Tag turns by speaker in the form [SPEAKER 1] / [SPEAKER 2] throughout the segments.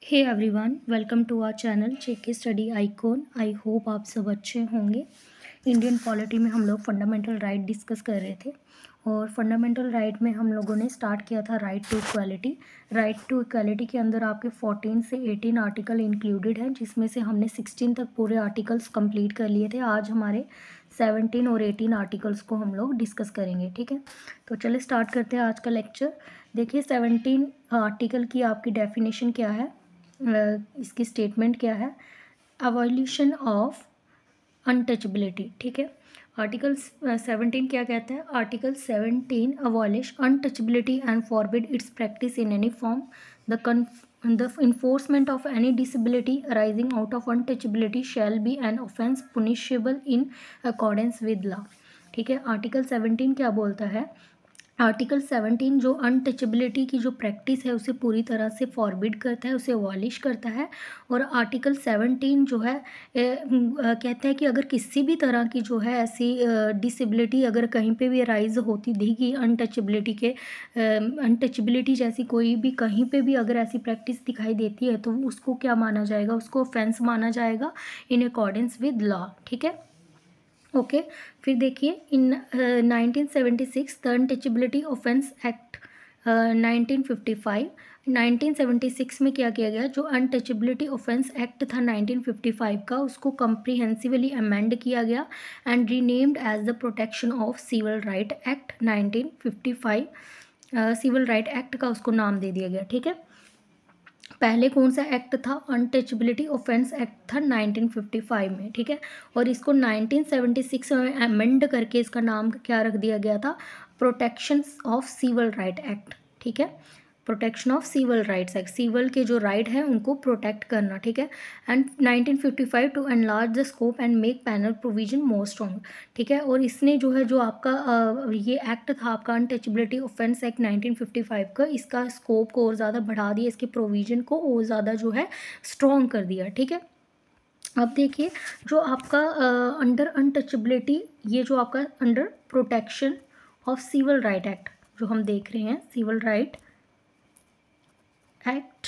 [SPEAKER 1] Hey everyone, welcome to our channel JK study icon. I hope आप सब अच्छे होंगे। इंडियन पॉलिटी में हम लोग फंडामेंटल राइट डिस्कस कर रहे थे और फंडामेंटल राइट में हम लोगों ने स्टार्ट किया था right to equality. Right to equality के अंदर आपके 14 से 18 आर्टिकल इंक्लूडेड हैं, जिसमें से हमने 16 तक पूरे आर्टिकल्स कंप्लीट कर लिए थे। आज हमारे 17 और 18 आर्टिकल्स को हम लोग डिस्कस करेंगे। ठीक है, तो चलिए स्टार्ट करते हैं आज का लेक्चर। देखिए 17 आर्टिकल की आपकी डेफिनेशन क्या है, इसकी स्टेटमेंट क्या है। अवॉल्यूशन ऑफ अनटचेबिलिटी। ठीक है, आर्टिकल 17 क्या कहता है। Article 17 abolish untouchability and forbid it's practice in any form. The enforcement of any disability arising out of untouchability shall be an offence punishable in accordance with law। ठीक है, article 17 क्या बोलता है। आर्टिकल 17 जो untouchability की जो practice है उसे पूरी तरह से फॉरबिड करता है, उसे अबॉलिश करता है। और आर्टिकल 17 जो है कहता है कि अगर किसी भी तरह की जो है ऐसी डिसेबिलिटी अगर कहीं पे भी अराइज होती दिखेगी अनटचेबिलिटी जैसी कोई भी कहीं पे भी अगर ऐसी प्रैक्टिस दिखाई देती है तो उसको क्या माना जाएगा, उसको ऑफेंस माना जाएगा इन अकॉर्डेंस विद लॉ। ठीक है, ओके फिर देखिए इन 1976 द अनटचेबिलिटी ऑफेंस एक्ट 1955। 1976 में क्या किया गया, जो अनटचेबिलिटी ऑफेंस एक्ट था 1955 का, उसको कम्प्रीहेंसिवली अमेंड किया गया and renamed as the protection of civil right act 1955। Civil right act का उसको नाम दे दिया गया। ठीक है, पहले कौन सा एक्ट था, अनटचेबिलिटी ऑफेंस एक्ट था 1955 में। ठीक है, और इसको 1976 में अमेंड करके इसका नाम क्या रख दिया गया था, protection of civil right act. ठीक है, protection of civil rights act, civil के जो राइट है उनको प्रोटेक्ट करना। ठीक है, and 1955 to enlarge the scope and make penal provision more strong. ठीक है, और इसने जो है जो आपका ये एक्ट था आपका अनटचेबिलिटी ऑफेंस एक्ट 1955 का, इसका स्कोप को और ज़्यादा बढ़ा दिया, इसके प्रोविजन को और ज़्यादा जो है स्ट्रॉन्ग कर दिया। ठीक है, अब देखिए जो आपका अंडर अनटचेबिलिटी, ये जो आपका under protection of civil right act जो हम देख रहे हैं, सिविल राइट एक्ट,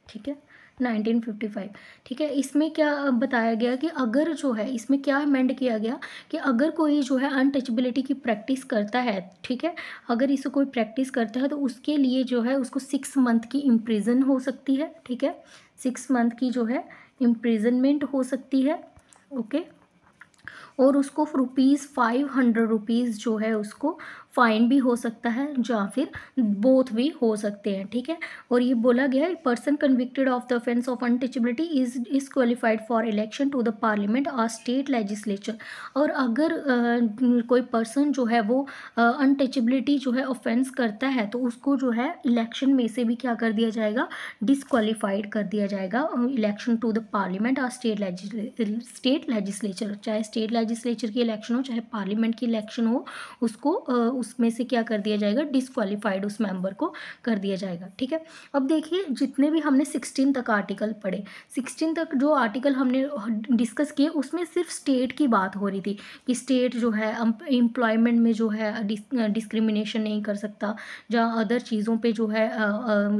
[SPEAKER 1] ठीक है 1955। ठीक है, इसमें क्या बताया गया कि अगर जो है इसमें क्या अमेंड किया गया कि अगर कोई जो है अनटचेबिलिटी की प्रैक्टिस करता है, ठीक है, अगर इसे कोई प्रैक्टिस करता है तो उसके लिए जो है उसको 6 मंथ की इम्प्रिजन हो सकती है। ठीक है, 6 मंथ की जो है इम्प्रिजनमेंट हो सकती है। ओके, और उसको ₹500 जो है उसको फाइन भी हो सकता है, या फिर बोथ भी हो सकते हैं। ठीक है, और ये बोला गया है person convicted of the offence of untouchability is qualified for election to the parliament और स्टेट लेजिस्लेचर। और अगर कोई पर्सन जो है वो अनटचेबिलिटी जो है ऑफेंस करता है तो उसको जो है इलेक्शन में से भी क्या कर दिया जाएगा, डिसक्वालीफाइड कर दिया जाएगा इलेक्शन टू द पार्लियामेंट और स्टेट लेजिस्लेचर। चाहे स्टेट लेजिस्लेचर की इलेक्शन हो चाहे पार्लियामेंट की इलेक्शन हो, उसको उसमें से क्या कर दिया जाएगा, डिसक्वालीफाइड उस मेंबर को कर दिया जाएगा। ठीक है, अब देखिए जितने भी हमने 16 तक आर्टिकल पढ़े, 16 तक जो आर्टिकल हमने डिस्कस किए उसमें सिर्फ स्टेट की बात हो रही थी कि स्टेट जो है एम्प्लॉयमेंट में जो है डिस्क्रिमिनेशन नहीं कर सकता, जहाँ अदर चीज़ों पे जो है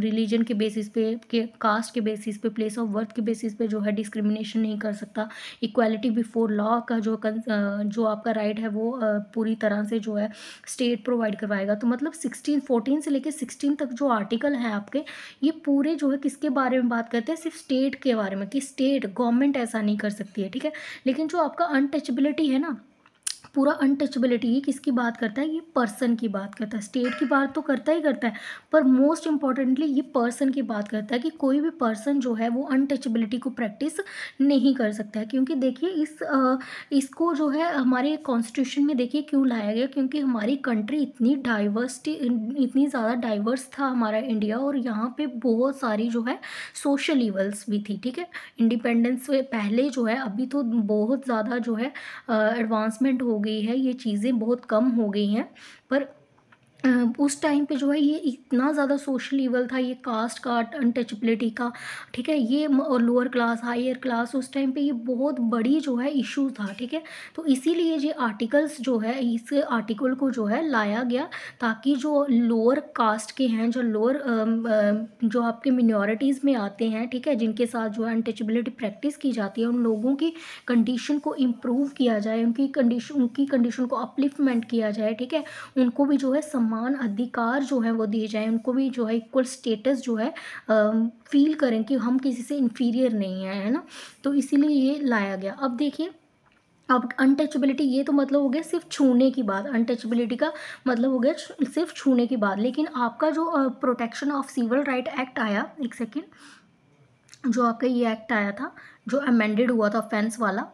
[SPEAKER 1] रिलीजन के बेसिस पे, के कास्ट के बेसिस पे, प्लेस ऑफ वर्थ के बेसिस पे जो है डिस्क्रिमिनेशन नहीं कर सकता। इक्वालिटी बिफोर लॉ का जो आपका राइट है वो पूरी तरह से जो है स्टेट प्रोवाइड करवाएगा। तो मतलब 14 से लेकर 16 तक जो आर्टिकल हैं आपके, ये पूरे जो है किसके बारे में बात करते हैं, सिर्फ स्टेट के बारे में कि स्टेट गवर्नमेंट ऐसा नहीं कर सकती है। ठीक है, लेकिन जो आपका अनटचेबिलिटी है ना, पूरा अनटचेबिलिटी ये किसकी बात करता है, ये पर्सन की बात करता है। स्टेट की बात तो करता ही करता है, पर मोस्ट इम्पॉर्टेंटली ये पर्सन की बात करता है कि कोई भी पर्सन जो है वो अनटचेबिलिटी को प्रैक्टिस नहीं कर सकता है। क्योंकि देखिए इसको जो है हमारे कॉन्स्टिट्यूशन में देखिए क्यों लाया गया, क्योंकि हमारी कंट्री इतनी ज़्यादा डाइवर्स था हमारा इंडिया, और यहाँ पे बहुत सारी जो है सोशल इवल्स भी थी। ठीक है, इंडिपेंडेंस से पहले जो है, अभी तो बहुत ज़्यादा जो है एडवांसमेंट हो गई है, ये चीज़ें बहुत कम हो गई हैं, पर उस टाइम पे जो है ये इतना ज़्यादा सोशल ईवल था, ये कास्ट का, अनटचेबिलिटी का, ठीक है, ये लोअर क्लास हायर क्लास, उस टाइम पे ये बहुत बड़ी जो है इशू था, ठीक है। तो इसीलिए ये आर्टिकल्स जो है, इस आर्टिकल को जो है लाया गया, ताकि जो लोअर कास्ट के हैं, जो लोअर जो आपके मिनॉरिटीज़ में आते हैं, ठीक है, जिनके साथ जो है अनटचेबिलिटी प्रैक्टिस की जाती है, उन लोगों की कंडीशन को इम्प्रूव किया जाए, उनकी कंडीशन को अपलिफ्टमेंट किया जाए, ठीक है। उनको भी जो है समान अधिकार जो है वो दिए जाएँ, उनको भी जो है इक्वल स्टेटस जो है फ़ील करें कि हम किसी से इन्फीरियर नहीं हैं, है ना? तो इसीलिए ये लाया गया। अब देखिए, अब अनटचेबिलिटी ये तो मतलब हो गया सिर्फ़ छूने की बात, अनटचेबिलिटी का मतलब हो गया सिर्फ़ छूने की बात। लेकिन आपका जो protection of civil right act आया, एक सेकंड, जो आपका ये एक्ट आया था, जो अमेंडेड हुआ था ऑफेंस वाला,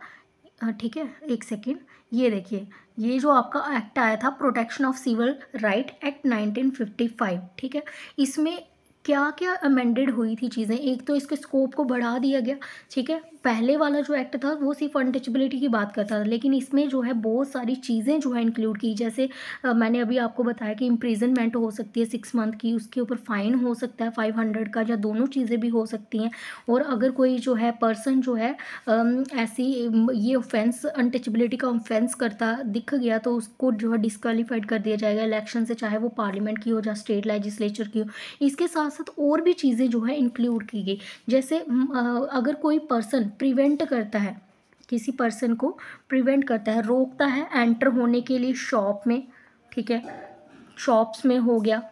[SPEAKER 1] ठीक है, एक सेकेंड, ये देखिए, ये जो आपका एक्ट आया था, protection of civil right act 1955, ठीक है। इसमें क्या क्या अमेंडेड हुई थी चीज़ें, एक तो इसके स्कोप को बढ़ा दिया गया, ठीक है। पहले वाला जो एक्ट था वो सिर्फ अनटचेबिलिटी की बात करता था, लेकिन इसमें जो है बहुत सारी चीज़ें जो है इंक्लूड की, जैसे मैंने अभी आपको बताया कि इम्प्रिजनमेंट हो सकती है 6 मंथ की, उसके ऊपर फाइन हो सकता है 500 का, या दोनों चीज़ें भी हो सकती हैं। और अगर कोई जो है पर्सन जो है ऐसी ये ऑफेंस, अनटचेबिलिटी का ऑफेंस करता दिख गया, तो उसको जो है डिस्क्वालीफाइड कर दिया जाएगा इलेक्शन से, चाहे वो पार्लियामेंट की हो या स्टेट लेजिस्लेचर की हो। इसके साथ साथ और भी चीज़ें जो है इंक्लूड की गई, जैसे अगर कोई पर्सन प्रिवेंट करता है, किसी पर्सन को प्रिवेंट करता है, रोकता है एंटर होने के लिए शॉप में, ठीक है, शॉप्स में हो गया,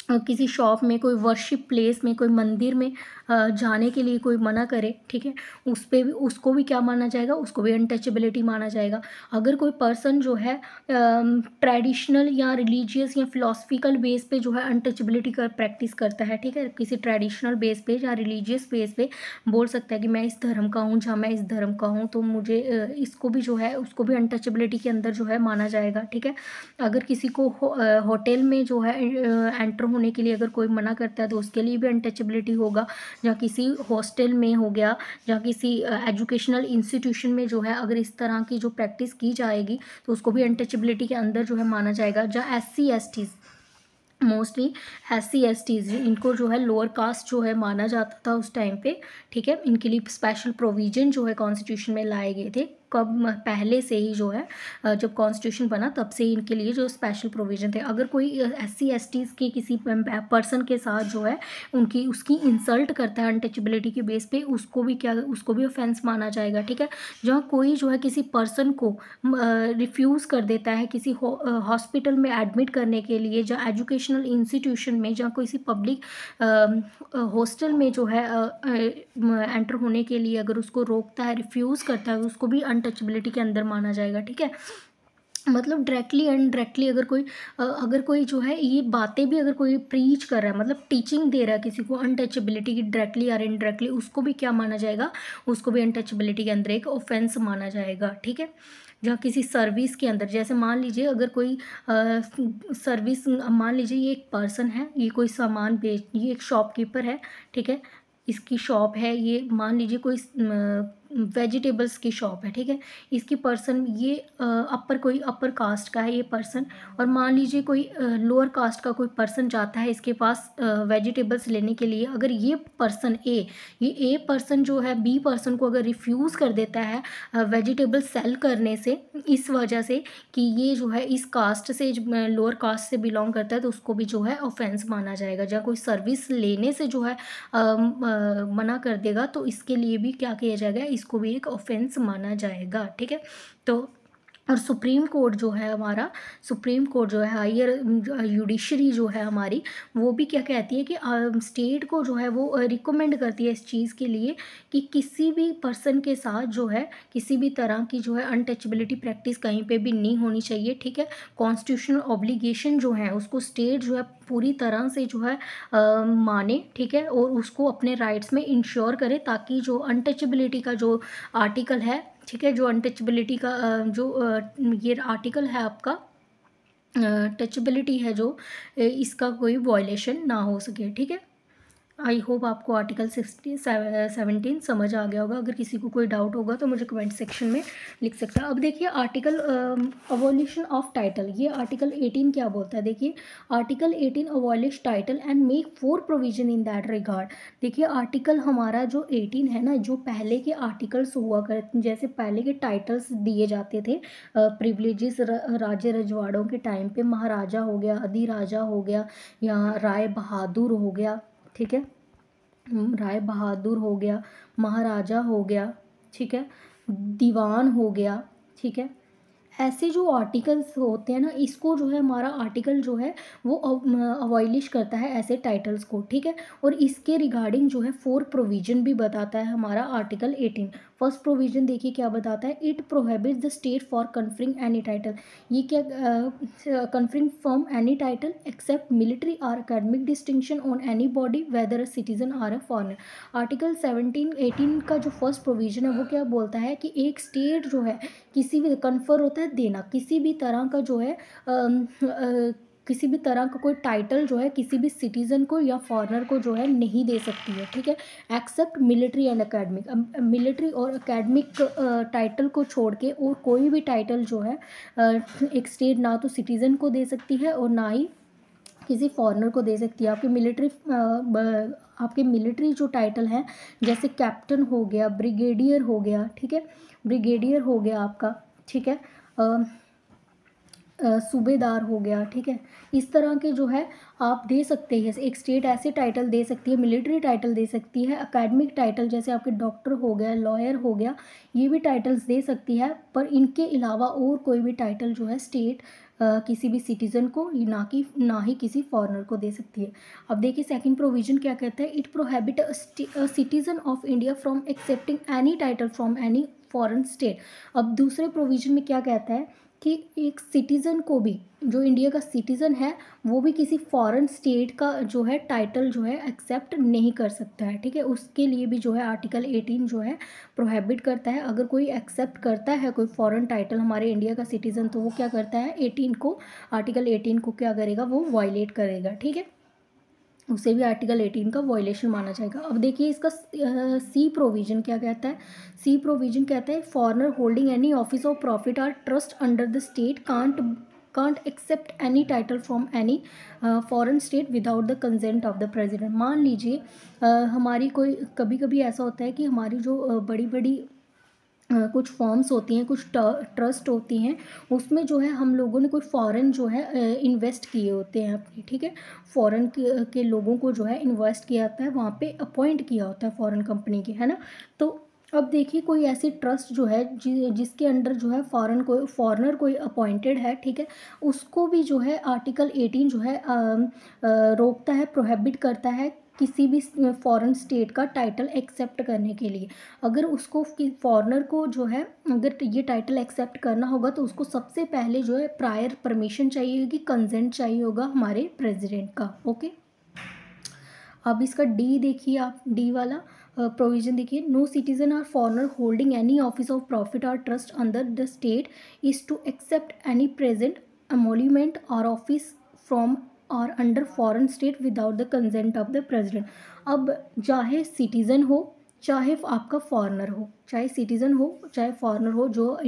[SPEAKER 1] किसी शॉप में, कोई वर्शिप प्लेस में, कोई मंदिर में जाने के लिए कोई मना करे, ठीक है, उस पे भी, उसको भी क्या माना जाएगा, उसको भी अनटचेबिलिटी माना जाएगा। अगर कोई पर्सन जो है ट्रेडिशनल या रिलीजियस या फिलोसफिकल बेस पे जो है अनटचेबिलिटी का प्रैक्टिस करता है, ठीक है, किसी ट्रेडिशनल बेस पे या रिलीजियस बेस पे बोल सकता है कि मैं इस धर्म का हूँ, जहाँ मैं इस धर्म का हूँ, तो मुझे इसको भी जो है, उसको भी अनटचेबिलिटी के अंदर जो है माना जाएगा, ठीक है। अगर किसी को होटल में जो है एंटर होने के लिए अगर कोई मना करता है, तो उसके लिए भी अनटचेबिलिटी होगा। या किसी हॉस्टल में हो गया, या किसी एजुकेशनल इंस्टीट्यूशन में जो है अगर इस तरह की जो प्रैक्टिस की जाएगी, तो उसको भी अनटचेबिलिटी के अंदर जो है माना जाएगा। जहाँ SC STs, mostly SC STs, इनको जो है लोअर कास्ट जो है माना जाता था उस टाइम पे, ठीक है। इनके लिए स्पेशल प्रोविजन जो है कॉन्स्टिट्यूशन में लाए गए थे, कब, पहले से ही जो है जब कॉन्स्टिट्यूशन बना तब से ही इनके लिए जो स्पेशल प्रोविजन थे। अगर कोई SC STs के किसी पर्सन के साथ जो है उसकी इंसल्ट करता है अनटचेबिलिटी के बेस पे, उसको भी ऑफेंस माना जाएगा, ठीक है। जहाँ कोई जो है किसी पर्सन को रिफ्यूज़ कर देता है किसी हॉस्पिटल में एडमिट करने के लिए, या एजुकेशनल इंस्टीट्यूशन में, जहाँ किसी पब्लिक हॉस्टल में जो है एंटर होने के लिए अगर उसको रोकता है, रिफ्यूज़ करता है, उसको भी अनटचेबिलिटी के अंदर माना जाएगा, ठीक है। मतलब डायरेक्टली अनडायरेक्टली अगर कोई जो है ये बातें भी अगर कोई प्रीच कर रहा है, मतलब टीचिंग दे रहा है किसी को अनटचेबिलिटी की, डायरेक्टली या इनडायरेक्टली, उसको भी क्या माना जाएगा, उसको भी अनटचेबिलिटी के अंदर एक ऑफेंस माना जाएगा, ठीक है। जहाँ किसी सर्विस के अंदर, जैसे मान लीजिए अगर कोई सर्विस, मान लीजिए ये एक पर्सन है, ये कोई सामान ये एक शॉपकीपर है, ठीक है, इसकी शॉप है, ये मान लीजिए कोई वेजिटेबल्स की शॉप है, ठीक है। इसकी पर्सन ये कोई अपर कास्ट का है ये पर्सन, और मान लीजिए कोई लोअर कास्ट का कोई पर्सन जाता है इसके पास वेजिटेबल्स लेने के लिए। अगर ये पर्सन ए पर्सन जो है बी पर्सन को अगर रिफ्यूज़ कर देता है वेजिटेबल सेल करने से, इस वजह से कि ये जो है इस कास्ट से, लोअर कास्ट से बिलोंग करता है, तो उसको भी जो है ऑफेंस माना जाएगा। जहाँ कोई सर्विस लेने से जो है मना कर देगा, तो इसके लिए भी क्या किया जाएगा, इसको भी एक ऑफेंस माना जाएगा, ठीक है। तो और सुप्रीम कोर्ट जो है हमारा, सुप्रीम कोर्ट जो है, हायर जुडिशरी जो है हमारी, वो भी क्या कहती है कि स्टेट को जो है वो रिकमेंड करती है इस चीज़ के लिए कि किसी भी पर्सन के साथ जो है किसी भी तरह की जो है अनटचेबिलिटी प्रैक्टिस कहीं पे भी नहीं होनी चाहिए, ठीक है। कॉन्स्टिट्यूशनल ऑब्लिगेशन जो है उसको स्टेट जो है पूरी तरह से जो है माने, ठीक है, और उसको अपने राइट्स में इंश्योर करे, ताकि जो अनटचेबिलिटी का जो आर्टिकल है, ठीक है, जो अनटचेबिलिटी का ये आर्टिकल है आपका, टचेबिलिटी है जो, इसका कोई वॉयलेशन ना हो सके, ठीक है। आई होप आपको आर्टिकल 17 समझ आ गया होगा। अगर किसी को कोई डाउट होगा तो मुझे कमेंट सेक्शन में लिख सकता है। अब देखिए आर्टिकल अबॉलिशन ऑफ टाइटल, ये आर्टिकल 18 क्या बोलता है। देखिए article 18 abolish title and make 4 provision in that regard. देखिए आर्टिकल हमारा जो 18 है ना, जो पहले के आर्टिकल्स हुआ करते, जैसे पहले के टाइटल्स दिए जाते थे प्रिविलेजेस राज्य रजवाड़ों के टाइम पे, महाराजा हो गया, अधिराजा हो गया, या राय बहादुर हो गया, ठीक है, राय बहादुर हो गया, महाराजा हो गया, ठीक है, दीवान हो गया, ठीक है। ऐसे जो आर्टिकल्स होते हैं ना, इसको जो है हमारा आर्टिकल जो है वो अवॉइलिश करता है ऐसे टाइटल्स को, ठीक है। और इसके रिगार्डिंग जो है 4 प्रोविजन भी बताता है हमारा आर्टिकल 18। फर्स्ट प्रोविजन देखिए क्या बताता है, it prohibits the state for conferring any title. ये क्या, conferring from any title except military or academic distinction on any body whether a citizen or a foreigner. Article 18 का जो फर्स्ट प्रोविजन है वो क्या बोलता है कि एक स्टेट जो है किसी भी, कन्फर होता है देना, किसी भी तरह का जो है किसी भी तरह का कोई टाइटल जो है किसी भी सिटीज़न को या फॉरेनर को जो है नहीं दे सकती है, ठीक है, except military and academic. Military और एकेडमिक टाइटल को छोड़ के और कोई भी टाइटल जो है एक स्टेट ना तो सिटीज़न को दे सकती है और ना ही किसी फॉरेनर को दे सकती है। आपके मिलिट्री जो टाइटल हैं, जैसे कैप्टन हो गया, ब्रिगेडियर हो गया, ठीक है, ब्रिगेडियर हो गया आपका, ठीक है, सूबेदार हो गया, ठीक है, इस तरह के जो है आप दे सकते हैं। एक स्टेट ऐसे टाइटल दे सकती है, मिलिट्री टाइटल दे सकती है, एकेडमिक टाइटल जैसे आपके डॉक्टर हो गया, लॉयर हो गया, ये भी टाइटल्स दे सकती है। पर इनके अलावा और कोई भी टाइटल जो है स्टेट किसी भी सिटीज़न को ना ही किसी फॉरेनर को दे सकती है। अब देखिए सेकंड प्रोविजन क्या कहता है, it prohibit a citizen of India from accepting any title from any foreign state. अब दूसरे प्रोविजन में क्या कहता है कि एक सिटीज़न को भी, जो इंडिया का सिटीज़न है वो भी किसी फॉरेन स्टेट का जो है टाइटल जो है एक्सेप्ट नहीं कर सकता है, ठीक है। उसके लिए भी जो है आर्टिकल 18 जो है प्रोहिबिट करता है। अगर कोई एक्सेप्ट करता है कोई फॉरेन टाइटल हमारे इंडिया का सिटीज़न, तो वो क्या करता है, 18 को, आर्टिकल 18 को क्या करेगा, वो वायलेट करेगा, ठीक है, उसे भी आर्टिकल 18 का वायलेशन माना जाएगा। अब देखिए इसका सी प्रोविजन क्या कहता है। सी प्रोविजन कहता है foreigner holding any office of profit or trust under the state can't accept any title from any foreign state without the consent of the president. मान लीजिए हमारी कोई, कभी कभी ऐसा होता है कि हमारी जो बड़ी बड़ी कुछ फॉर्म्स होती हैं, कुछ ट्रस्ट होती हैं, उसमें जो है हम लोगों ने कोई फॉरेन जो है इन्वेस्ट किए होते हैं अपने, ठीक है, फॉरेन के लोगों को जो है इन्वेस्ट किया जाता है, वहाँ पे अपॉइंट किया होता है फॉरेन कंपनी के, है ना। तो अब देखिए कोई ऐसी ट्रस्ट जो है जिसके अंडर जो है फॉरेनर कोई अपॉइंटेड है, ठीक है, उसको भी जो है आर्टिकल 18 जो है रोकता है, प्रोहिबिट करता है किसी भी फॉरेन स्टेट का टाइटल एक्सेप्ट करने के लिए। अगर उसको फॉरेनर को जो है अगर ये टाइटल एक्सेप्ट करना होगा तो उसको सबसे पहले जो है प्रायर परमिशन चाहिए होगी, कंसेंट चाहिए होगा हमारे प्रेसिडेंट का, ओके। अब इसका डी देखिए आप, डी वाला प्रोविजन देखिए, no citizen or foreigner holding any office of profit or trust under the state is to accept any present emolument or office from or under foreign state without the consent of the president. अब चाहे citizen हो चाहे आपका foreigner हो, चाहे citizen हो चाहे foreigner हो, जो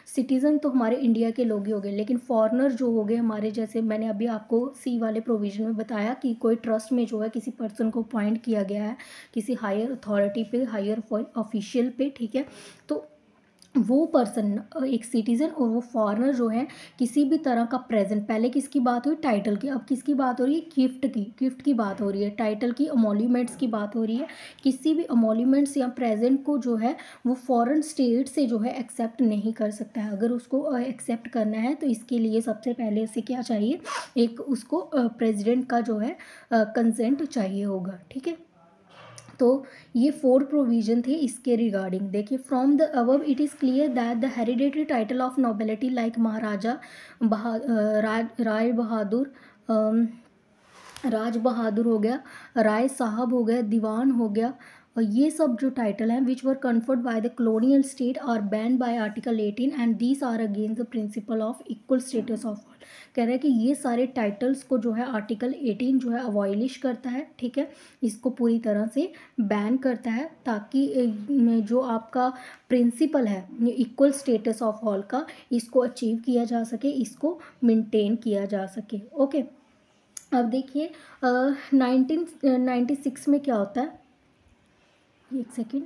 [SPEAKER 1] सिटीज़न तो हमारे इंडिया के लोग ही हो गए, लेकिन फॉरेनर जो हो गए हमारे, जैसे मैंने अभी आपको सी वाले प्रोविज़न में बताया कि कोई ट्रस्ट में जो है किसी पर्सन को अपॉइंट किया गया है किसी हायर अथॉरिटी पे, हायर ऑफिशियल पे, ठीक है, तो वो पर्सन एक सिटीज़न और वो फॉरेनर जो है किसी भी तरह का प्रेजेंट, पहले किसकी बात हुई टाइटल की, अब किसकी बात हो रही है, गिफ्ट की बात हो रही है, टाइटल की अमोल्यूमेंट्स की बात हो रही है। किसी भी अमोल्यूमेंट्स या प्रेजेंट को जो है वो फॉरेन स्टेट से जो है एक्सेप्ट नहीं कर सकता है। अगर उसको एक्सेप्ट करना है तो इसके लिए सबसे पहले उसे क्या चाहिए, एक उसको प्रेसिडेंट का जो है कंसेंट चाहिए होगा, ठीक है। तो ये 4 प्रोविजन थे इसके रिगार्डिंग। देखिए from the above it is clear that the hereditary title of nobility like Maharaja, Rai Bahadur, Raj Bahadur हो गया, राय साहब हो गया, दीवान हो गया, और ये सब जो टाइटल हैं which were conferred by the colonial state are ban by article 18 and these are against the principle of equal status of all. कह रहा है कि ये सारे टाइटल्स को जो है आर्टिकल 18 जो है अवॉइलिश करता है, ठीक है, इसको पूरी तरह से बैन करता है, ताकि जो आपका प्रिंसिपल है इक्वल स्टेटस ऑफ ऑल का, इसको अचीव किया जा सके, इसको मेंटेन किया जा सके। ओके, अब देखिए 1996 में क्या होता है, एक सेकेंड,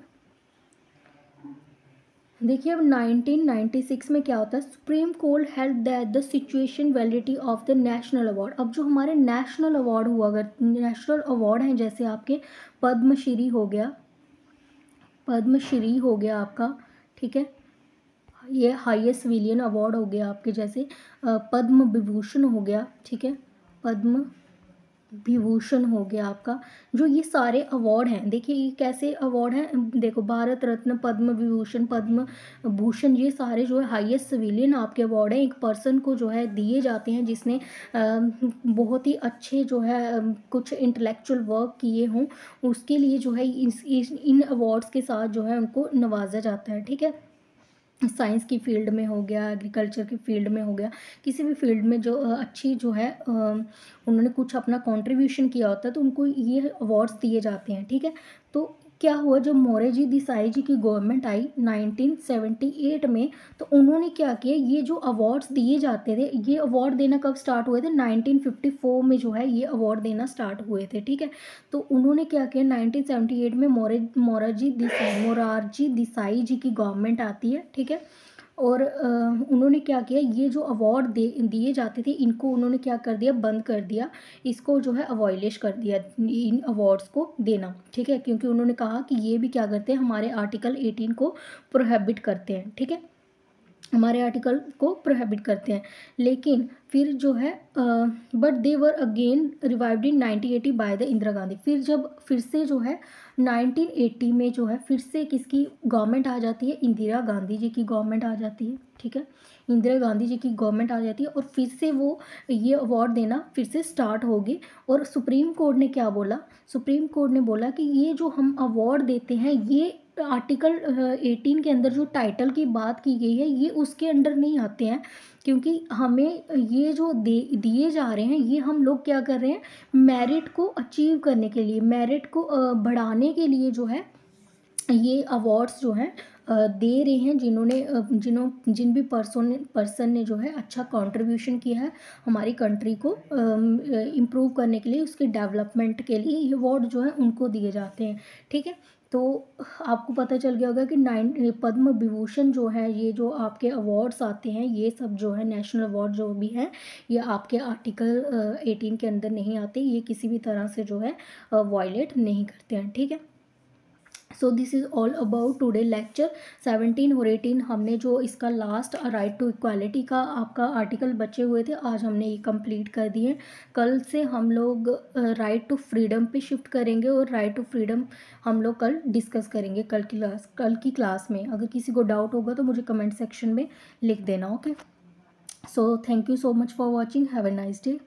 [SPEAKER 1] देखिए अब 1996 में क्या होता है, supreme court held that the situation validity of the national award. अब जो हमारे नेशनल अवार्ड हुआ, अगर नेशनल अवार्ड हैं जैसे आपके पद्मश्री हो गया, पद्मश्री हो गया आपका, ठीक है, ये हाईएस्ट सिविलियन अवार्ड हो गया आपके, जैसे पद्म विभूषण हो गया, ठीक है, पद्म विभूषण हो गया आपका। जो ये सारे अवार्ड हैं, देखिए ये कैसे अवार्ड हैं, देखो भारत रत्न, पद्म विभूषण, पद्म भूषण, ये सारे जो है हाईएस्ट सिविलियन आपके अवार्ड हैं, एक पर्सन को जो है दिए जाते हैं जिसने बहुत ही अच्छे जो है कुछ इंटेलेक्चुअल वर्क किए हों, उसके लिए जो है इन अवार्ड्स के साथ जो है उनको नवाजा जाता है, ठीक है। साइंस की फील्ड में हो गया, एग्रीकल्चर की फील्ड में हो गया, किसी भी फील्ड में जो अच्छी जो है उन्होंने कुछ अपना कंट्रीब्यूशन किया होता है तो उनको ये अवार्ड्स दिए जाते हैं, ठीक है। तो क्या हुआ, जब मोरारजी देसाई जी की गवर्नमेंट आई 1978 में, तो उन्होंने क्या किया, ये जो अवार्ड्स दिए जाते थे, ये अवार्ड देना कब स्टार्ट हुए थे, 1954 में जो है ये अवार्ड देना स्टार्ट हुए थे, ठीक है। तो उन्होंने क्या किया, 1978 में मोरारजी देसाई जी की गवर्नमेंट आती है, ठीक है। और उन्होंने क्या किया, ये जो अवार्ड दिए जाते थे इनको उन्होंने क्या कर दिया, बंद कर दिया, इसको जो है अवॉइलिश कर दिया इन अवार्ड्स को देना, ठीक है, क्योंकि उन्होंने कहा कि ये भी क्या करते हैं, हमारे आर्टिकल 18 को प्रोहिबिट करते हैं, ठीक है, हमारे आर्टिकल को प्रोहिबिट करते हैं। लेकिन फिर जो है but they were again revived in 1980 by the Indira Gandhi. फिर से जो है 1980 में जो है फिर से किसकी गवर्नमेंट आ जाती है, इंदिरा गांधी जी की गवर्नमेंट आ जाती है, ठीक है, इंदिरा गांधी जी की गवर्नमेंट आ जाती है, और फिर से वो ये अवार्ड देना फिर से स्टार्ट होगी। और सुप्रीम कोर्ट ने क्या बोला, सुप्रीम कोर्ट ने बोला कि ये जो हम अवार्ड देते हैं, ये आर्टिकल 18 के अंदर जो टाइटल की बात की गई है ये उसके अंडर नहीं आते हैं, क्योंकि हमें ये जो दिए जा रहे हैं ये हम लोग क्या कर रहे हैं, मेरिट को अचीव करने के लिए, मेरिट को बढ़ाने के लिए जो है ये अवार्ड्स जो हैं दे रहे हैं, जिन भी पर्सन ने जो है अच्छा कंट्रीब्यूशन किया है हमारी कंट्री को इम्प्रूव करने के लिए, उसके डेवलपमेंट के लिए ये अवार्ड जो है उनको दिए जाते हैं, ठीक है। तो आपको पता चल गया होगा कि पद्म विभूषण जो है, ये जो आपके अवार्ड्स आते हैं, ये सब जो है नेशनल अवार्ड जो भी हैं, ये आपके आर्टिकल 18 के अंदर नहीं आते, ये किसी भी तरह से जो है वायलेट नहीं करते हैं, ठीक है। So this is all about today lecture 17 और 18। हमने जो इसका लास्ट राइट टू इक्वालिटी का आपका आर्टिकल बचे हुए थे, आज हमने ये कंप्लीट कर दिए। कल से हम लोग राइट टू फ्रीडम पे शिफ्ट करेंगे, और राइट टू फ्रीडम हम लोग कल डिस्कस करेंगे कल की क्लास में। अगर किसी को डाउट होगा तो मुझे कमेंट सेक्शन में लिख देना, okay. So thank you so much for watching, have a nice day.